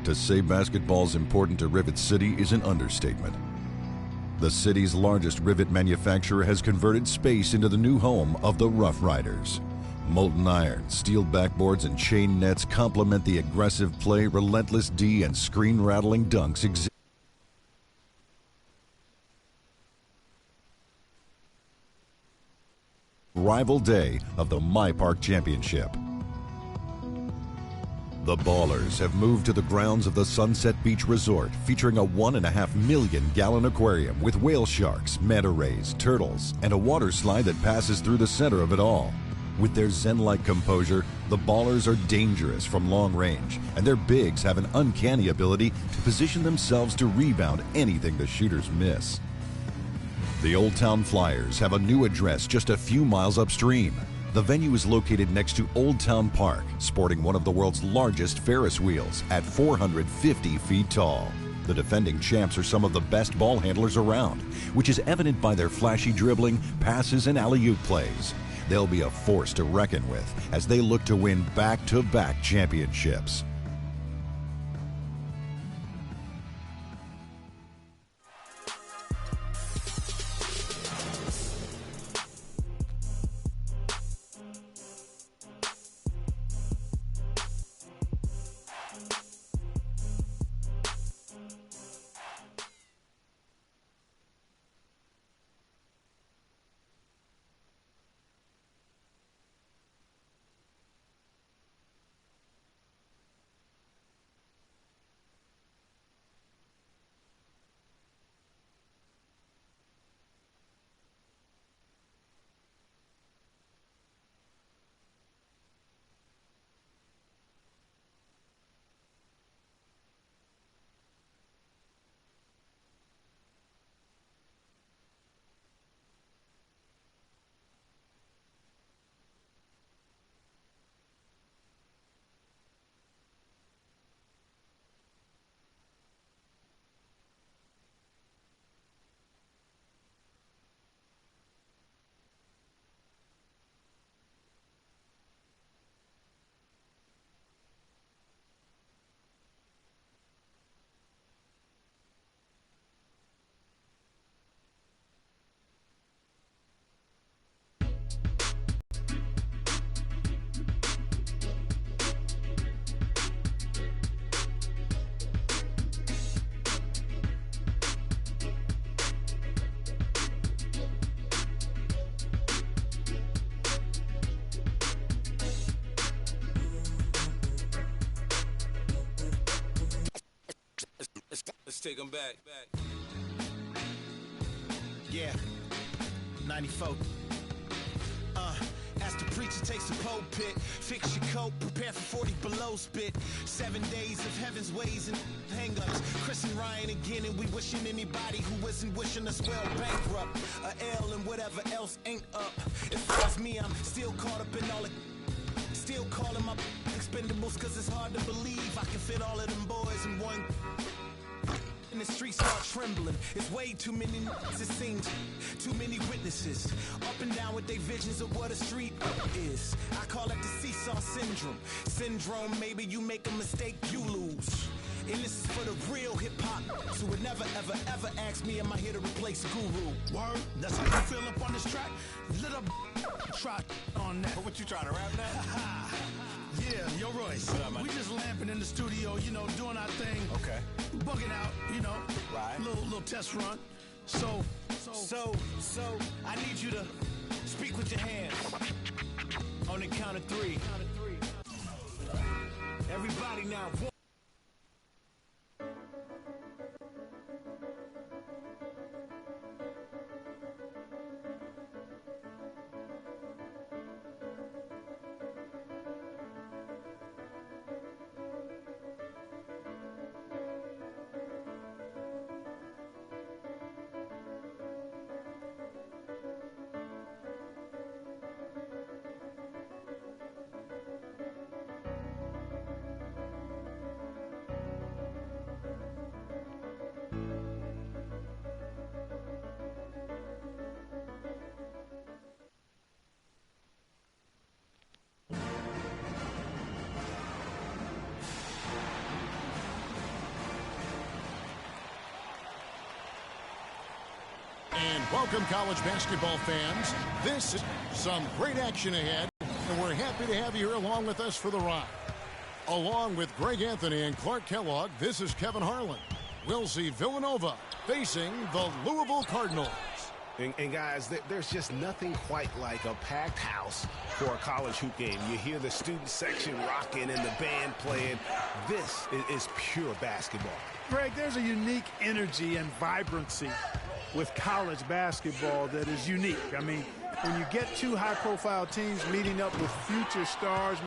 To say basketball's important to Rivet City is an understatement. The city's largest rivet manufacturer has converted space into the new home of the Rough Riders. Molten iron, steel backboards, and chain nets complement the aggressive play, relentless D, and screen-rattling dunks rival day of the My Park Championship. The Ballers have moved to the grounds of the Sunset Beach Resort, featuring a 1.5 million gallon aquarium with whale sharks, manta rays, turtles, and a water slide that passes through the center of it all. With their zen-like composure, the Ballers are dangerous from long range, and their bigs have an uncanny ability to position themselves to rebound anything the shooters miss. The Old Town Flyers have a new address just a few miles upstream. The venue is located next to Old Town Park, sporting one of the world's largest Ferris wheels at 450 feet tall. The defending champs are some of the best ball handlers around, which is evident by their flashy dribbling, passes, and alley-oop plays. They'll be a force to reckon with as they look to win back-to-back championships. Let's take them back. Yeah, 94. As the preacher takes the pulpit, fix your coat, prepare for 40 below spit. 7 days of heaven's ways and hang-ups. Chris and Ryan again, and we wishing anybody who isn't wishing us well bankrupt. A L and whatever else ain't up. As far as me, I'm still caught up in all the... Still calling my expendables, cause it's hard to believe I can fit all of them boys in one... And the streets start trembling. It's way too many it seems. Too many witnesses. Up and down with their visions of what a street is. I call it the seesaw syndrome. Syndrome, maybe you make a mistake, you lose. And this is for the real hip-hop. So would never, ever, ever ask me, am I here to replace Guru? Word, that's how you feel up on this track? Little try on that. But what you trying to rap now? Yeah, yo Royce, we just lamping in the studio, you know, doing our thing. Okay. Bugging out, you know. Right. Little test run. So, I need you to speak with your hands. On the count of 3. Everybody now. Welcome, college basketball fans. This is some great action ahead, and we're happy to have you here along with us for the ride. Along with Greg Anthony and Clark Kellogg, this is Kevin Harlan. We'll see Villanova facing the Louisville Cardinals. And guys, there's just nothing quite like a packed house for a college hoop game. You hear the student section rocking and the band playing. This is pure basketball. Greg, there's a unique energy and vibrancy with college basketball that is unique. I mean, when you get two high-profile teams meeting up with future stars.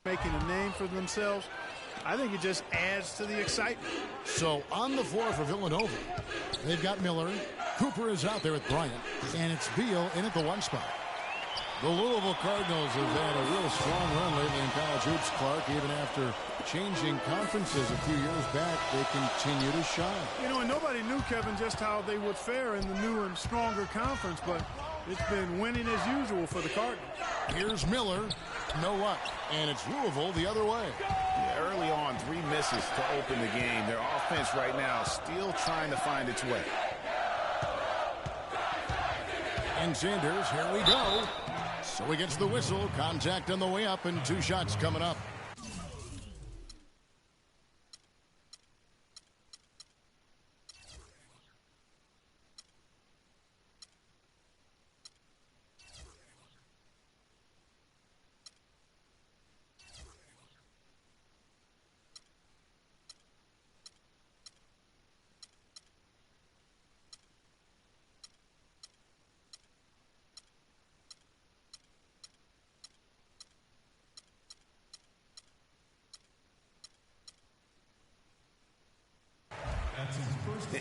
Making a name for themselves, I think it just adds to the excitement. So on the floor for Villanova, they've got Miller. Cooper is out there with Bryant, and it's Beal in at the one spot. The Louisville Cardinals have had a real strong run lately in college hoops, Clark. Even after changing conferences a few years back, they continue to shine. You know, and nobody knew, Kevin, just how they would fare in the new and stronger conference, but it's been winning as usual for the Cardinals. Here's Miller. No luck. And it's Louisville the other way. Yeah, early on, 3 misses to open the game. Their offense right now still trying to find its way. And Sanders, here we go. So he gets the whistle. Contact on the way up, and 2 shots coming up.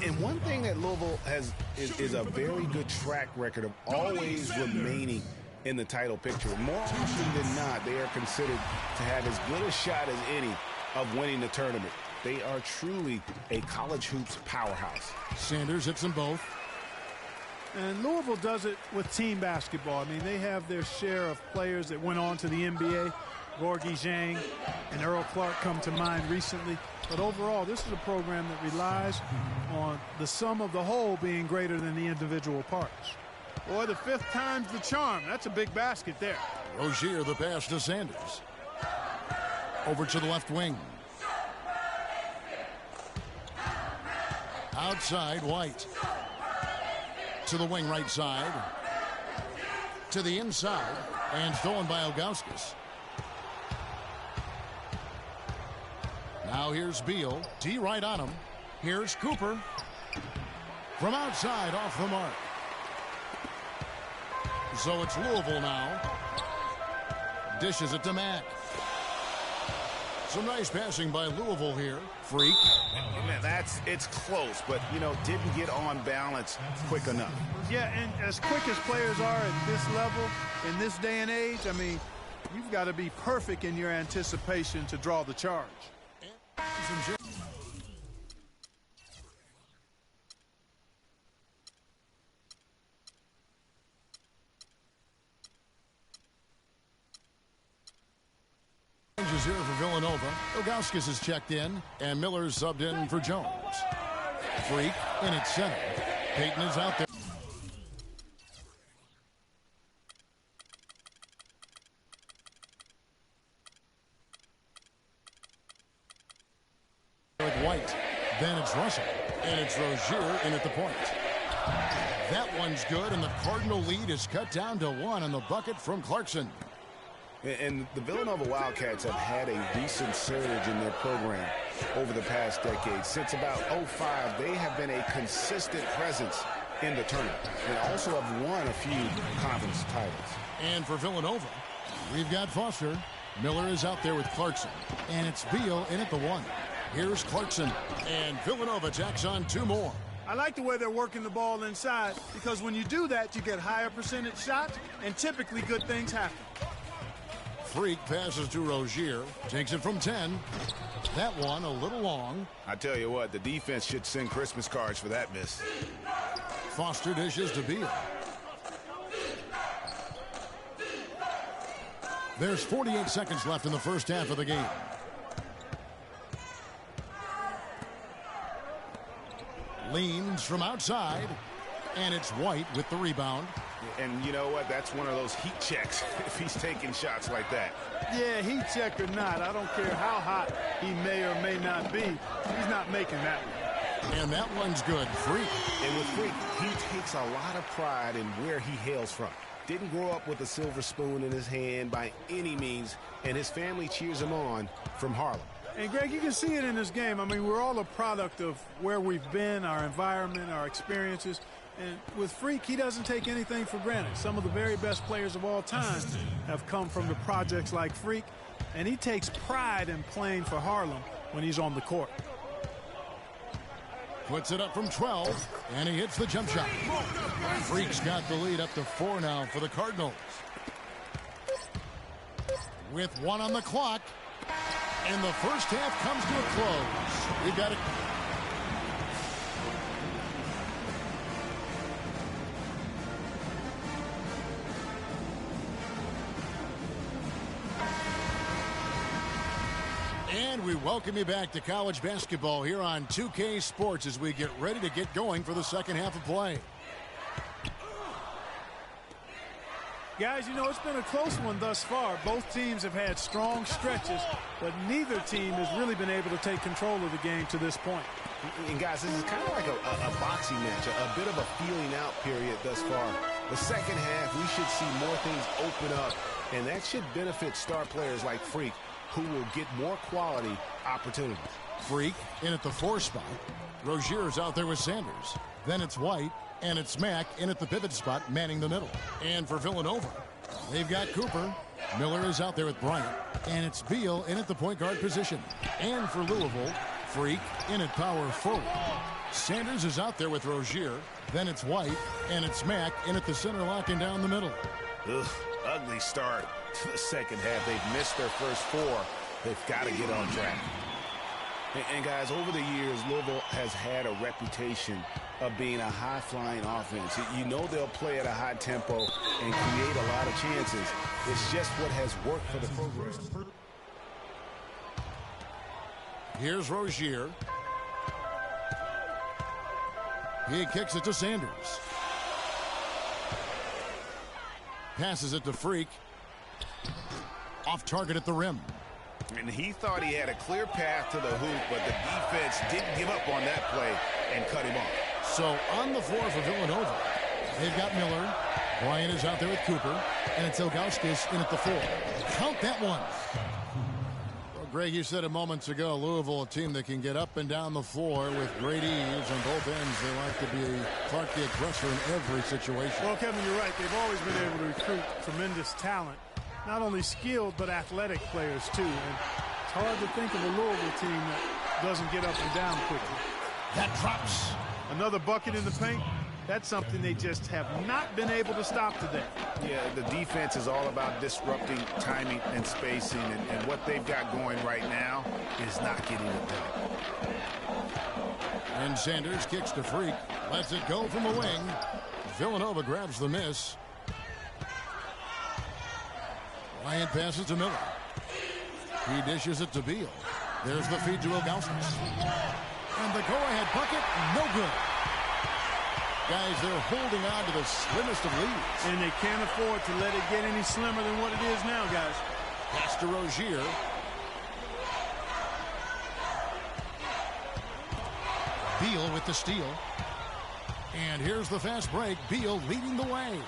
And one thing that Louisville has is a very good track record of always remaining in the title picture. More often than not, they are considered to have as good a shot as any of winning the tournament. They are truly a college hoops powerhouse. Sanders hits them both. And Louisville does it with team basketball. I mean, they have their share of players that went on to the NBA. Gorgie Zhang and Earl Clark come to mind recently. But overall, this is a program that relies on the sum of the whole being greater than the individual parts. Boy, the 5th time's the charm. That's a big basket there. Rozier, the pass to Sanders. Over to the left wing. Outside, White. To the wing right side. To the inside. And stolen by Ilgauskas. Now here's Beal. D right on him. Here's Cooper. From outside, off the mark. So it's Louisville now. Dishes it to Mack. Some nice passing by Louisville here. Freak. Man, it's close, but, you know, didn't get on balance quick enough. Yeah, and as quick as players are at this level, in this day and age, I mean, you've got to be perfect in your anticipation to draw the charge. Changes here for Villanova. Ilgauskas is checked in, and Miller's subbed in for Jones. Freak in at center. Payton is out there. With White. Then it's Russell. And it's Rozier in at the point. That one's good, and the Cardinal lead is cut down to 1 on the bucket from Clarkson. And the Villanova Wildcats have had a recent surge in their program over the past decade. Since about 05, they have been a consistent presence in the tournament and also have won a few conference titles. And for Villanova, we've got Foster. Miller is out there with Clarkson. And it's Beal in at the 1. Here's Clarkson. And Villanova tacks on 2 more. I like the way they're working the ball inside, because when you do that, you get higher percentage shots, and typically good things happen. Freak passes to Rozier. Takes it from 10. That one a little long. I tell you what, the defense should send Christmas cards for that miss. Foster dishes to Beal. There's 48 seconds left in the first half of the game. Leans from outside, and it's White with the rebound. And you know what? That's one of those heat checks if he's taking shots like that. Yeah, heat check or not, I don't care how hot he may or may not be. He's not making that one. And that one's good. Freak. And with Freak, he takes a lot of pride in where he hails from. Didn't grow up with a silver spoon in his hand by any means, and his family cheers him on from Harlem. And, Greg, you can see it in this game. I mean, we're all a product of where we've been, our environment, our experiences. And with Freak, he doesn't take anything for granted. Some of the very best players of all time have come from the projects like Freak, and he takes pride in playing for Harlem when he's on the court. Puts it up from 12, and he hits the jump shot. Freak's got the lead up to 4 now for the Cardinals. With 1 on the clock, and the first half comes to a close. We've got it. And we welcome you back to college basketball here on 2K Sports as we get ready to get going for the second half of play. Guys, you know, it's been a close one thus far. Both teams have had strong stretches, but neither team has really been able to take control of the game to this point. And guys, this is kind of like a boxing match, a bit of a feeling out period thus far. The second half, we should see more things open up, and that should benefit star players like Freak, who will get more quality opportunities. Freak in at the 4 spot. Rozier's out there with Sanders. Then it's White, and it's Mack in at the pivot spot, manning the middle. And for Villanova, they've got Cooper. Miller is out there with Bryant. And it's Beal in at the point guard position. And for Louisville, Freak in at power forward. Sanders is out there with Rozier. Then it's White, and it's Mack in at the center, locking down the middle. Ugh, ugly start to the second half. They've missed their first 4. They've got to get on track. And guys, over the years, Louisville has had a reputation of being a high-flying offense. You know they'll play at a high tempo and create a lot of chances. It's just what has worked for the program. Here's Rozier. He kicks it to Sanders. Passes it to Freak. Off target at the rim. And he thought he had a clear path to the hoop, but the defense didn't give up on that play and cut him off. So on the floor for Villanova, they've got Miller. Bryant is out there with Cooper. And it's Ilgauskas in at the 4. Count that one. Well, Greg, you said it moments ago, Louisville, a team that can get up and down the floor with great ease on both ends. They like to be Clark the aggressor in every situation. Well, Kevin, you're right. They've always been able to recruit tremendous talent. Not only skilled, but athletic players, too. And it's hard to think of a Louisville team that doesn't get up and down quickly. That drops. Another bucket in the paint. That's something they just have not been able to stop today. Yeah, the defense is all about disrupting timing and spacing, and what they've got going right now is not getting it done. And Sanders kicks to Freak. Lets it go from the wing. Villanova grabs the miss. Bryant passes to Miller. He dishes it to Beal. There's the feed to Ilgauskas. And the go-ahead bucket, no good. Guys, they're holding on to the slimmest of leads. And they can't afford to let it get any slimmer than what it is now, guys. Pass to Rozier. Beal with the steal. And here's the fast break. Beal leading the way.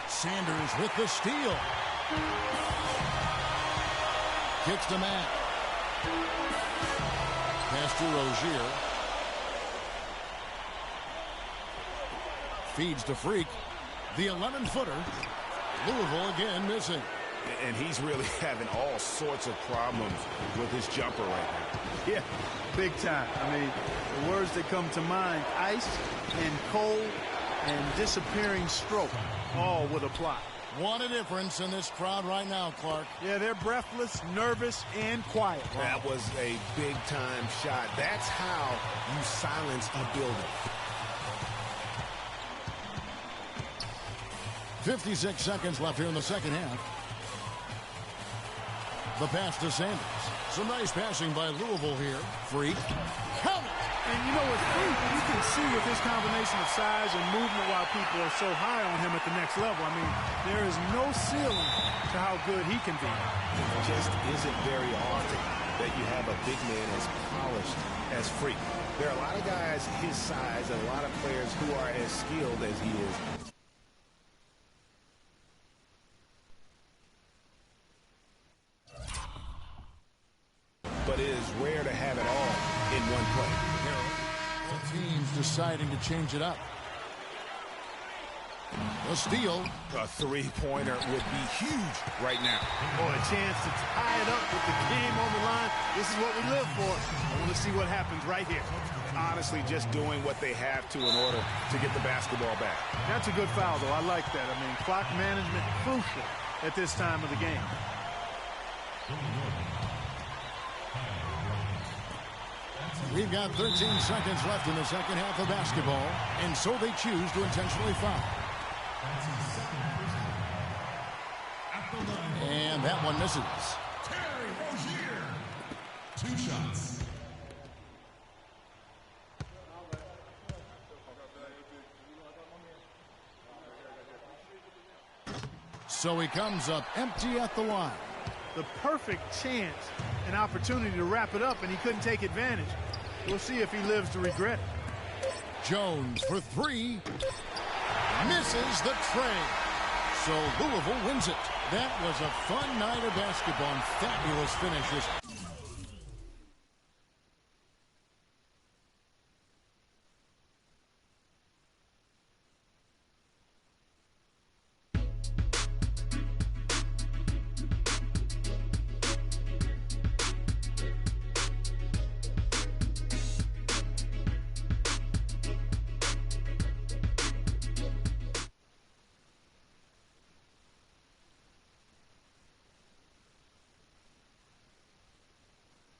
Sanders with the steal. Kicks to Matt. Pass to Rozier. Feeds to Freak. The 11-footer. Louisville again missing. And he's really having all sorts of problems with his jumper right now. Yeah, big time. I mean, the words that come to mind, ice and cold and disappearing stroke, all would apply. What a difference in this crowd right now, Clark. Yeah, they're breathless, nervous, and quiet. That was a big-time shot. That's how you silence a building. 56 seconds left here in the second half. The pass to Sanders. Some nice passing by Louisville here. Freak. Count it! And you know, with Freak, you can see with his combination of size and movement why people are so high on him at the next level. I mean, there is no ceiling to how good he can be. It just isn't very often that you have a big man as polished as Freak. There are a lot of guys his size and a lot of players who are as skilled as he is. But it is rare to have it all in one play. The team's deciding to change it up. A steal. A three-pointer would be huge right now. Boy, a chance to tie it up with the game on the line. This is what we live for. I want to see what happens right here. Honestly, just doing what they have to in order to get the basketball back. That's a good foul, though. I like that. I mean, clock management crucial at this time of the game. We've got 13 seconds left in the second half of basketball, and so they choose to intentionally foul. And that one misses. Two shots. So he comes up empty at the line. The perfect chance and opportunity to wrap it up, and he couldn't take advantage. We'll see if he lives to regret it. Jones for three. Misses the tray. So Louisville wins it. That was a fun night of basketball and fabulous finishes.